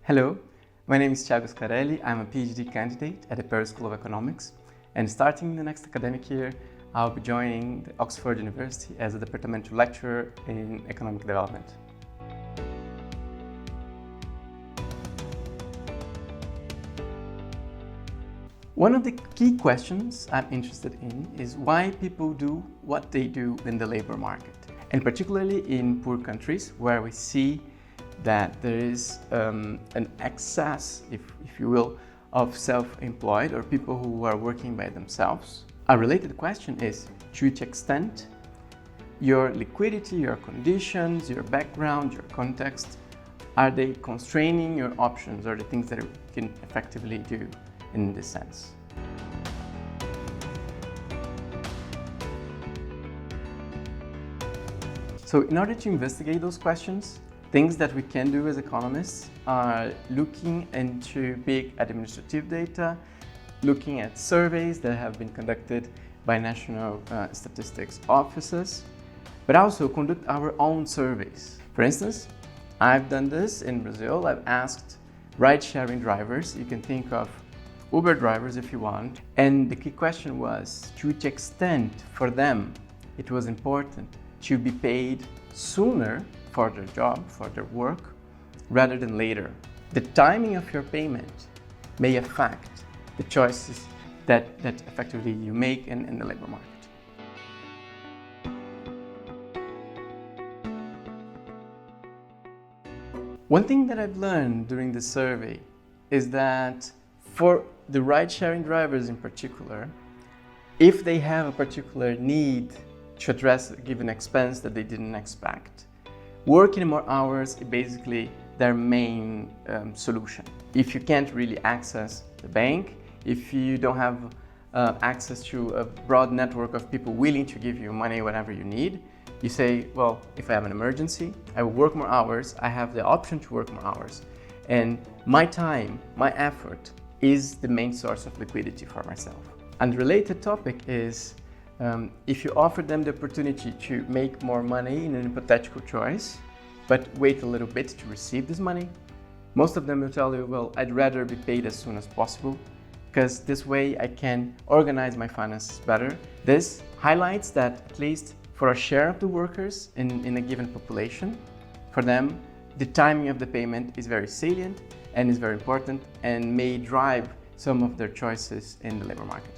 Hello, my name is Thiago Scarelli. I'm a PhD candidate at the Paris School of Economics, and starting the next academic year, I'll be joining the Oxford University as a departmental lecturer in economic development. One of the key questions I'm interested in is why people do what they do in the labor market, and particularly in poor countries where we see that there is an excess, if you will, of self-employed or people who are working by themselves. A related question is, to which extent your liquidity, your conditions, your background, your context, are they constraining your options or the things that you can effectively do in this sense? So in order to investigate those questions, things that we can do as economists are looking into big administrative data, looking at surveys that have been conducted by national statistics offices, but also conduct our own surveys. For instance, I've done this in Brazil. I've asked ride-sharing drivers, you can think of Uber drivers if you want, and the key question was to which extent for them it was important to be paid sooner for their job, for their work, rather than later. The timing of your payment may affect the choices that effectively you make in the labor market. One thing that I've learned during the survey is that for the ride-sharing drivers in particular, if they have a particular need to address a given expense that they didn't expect, working more hours is basically their main solution. If you can't really access the bank, if you don't have access to a broad network of people willing to give you money whenever you need, you say, well, if I have an emergency, I will work more hours, I have the option to work more hours. And my time, my effort is the main source of liquidity for myself. And the related topic is, if you offer them the opportunity to make more money in an hypothetical choice, but wait a little bit to receive this money, most of them will tell you, well, I'd rather be paid as soon as possible, because this way I can organize my finances better. This highlights that at least for a share of the workers in a given population, for them, the timing of the payment is very salient and is very important and may drive some of their choices in the labor market.